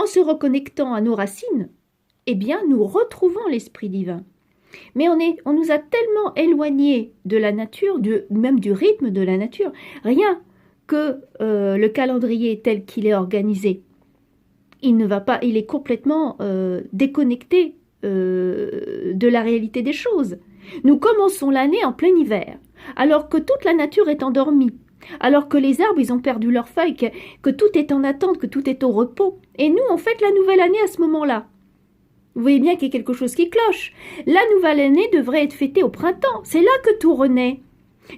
En se reconnectant à nos racines, eh bien, nous retrouvons l'Esprit divin. Mais on nous a tellement éloignés de la nature, même du rythme de la nature, rien que le calendrier tel qu'il est organisé, il ne va pas, il est complètement déconnecté de la réalité des choses. Nous commençons l'année en plein hiver, alors que toute la nature est endormie, alors que les arbres, ils ont perdu leurs feuilles, que tout est en attente, que tout est au repos. Et nous, on fête la nouvelle année à ce moment-là. Vous voyez bien qu'il y a quelque chose qui cloche. La nouvelle année devrait être fêtée au printemps. C'est là que tout renaît.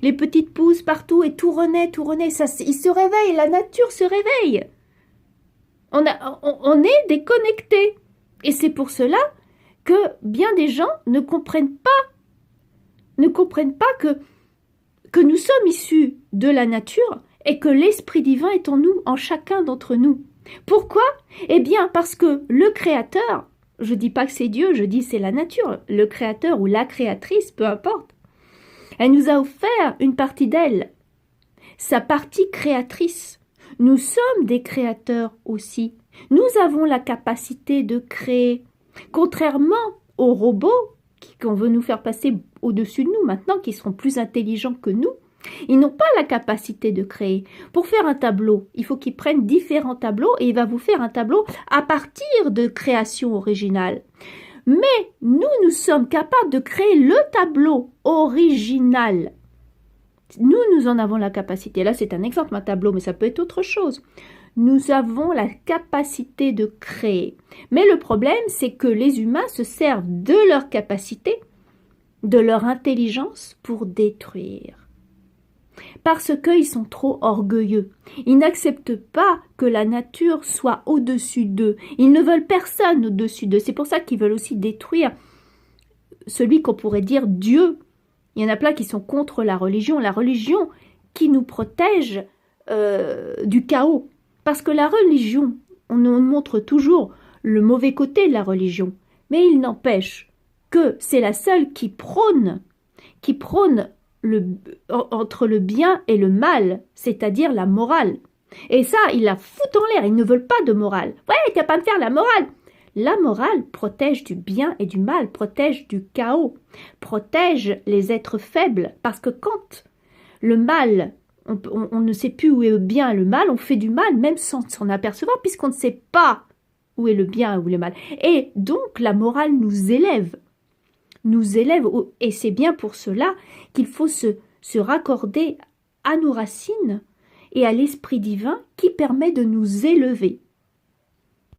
Les petites pousses partout et tout renaît, tout renaît. Ça, il se réveille, la nature se réveille. On est déconnecté. Et c'est pour cela que bien des gens ne comprennent pas que nous sommes issus de la nature et que l'Esprit divin est en nous, en chacun d'entre nous. Pourquoi? Eh bien parce que le Créateur, je ne dis pas que c'est Dieu, je dis c'est la nature, le Créateur ou la créatrice, peu importe, elle nous a offert une partie d'elle, sa partie créatrice. Nous sommes des créateurs aussi. Nous avons la capacité de créer, contrairement aux robots qu'on veut nous faire passer au-dessus de nous maintenant, qui seront plus intelligents que nous. Ils n'ont pas la capacité de créer. Pour faire un tableau, il faut qu'ils prennent différents tableaux et il va vous faire un tableau à partir de création originale. Mais nous sommes capables de créer le tableau original. Nous en avons la capacité. Là, c'est un exemple, un tableau, mais ça peut être autre chose. Nous avons la capacité de créer. Mais le problème, c'est que les humains se servent de leur capacité, de leur intelligence pour détruire. Parce qu'ils sont trop orgueilleux. Ils n'acceptent pas que la nature soit au-dessus d'eux. Ils ne veulent personne au-dessus d'eux. C'est pour ça qu'ils veulent aussi détruire celui qu'on pourrait dire Dieu. Il y en a plein qui sont contre la religion qui nous protège du chaos. Parce que la religion, on nous montre toujours le mauvais côté de la religion, mais il n'empêche que c'est la seule qui prône entre le bien et le mal, c'est-à-dire la morale. Et ça, ils la foutent en l'air, ils ne veulent pas de morale. Ouais, tu vas pas me faire la morale. La morale protège du bien et du mal, protège du chaos, protège les êtres faibles, parce que quand le mal, on ne sait plus où est le bien et le mal, on fait du mal même sans s'en apercevoir, puisqu'on ne sait pas où est le bien et où est le mal. Et donc la morale nous élève, et c'est bien pour cela qu'il faut se raccorder à nos racines et à l'Esprit divin qui permet de nous élever.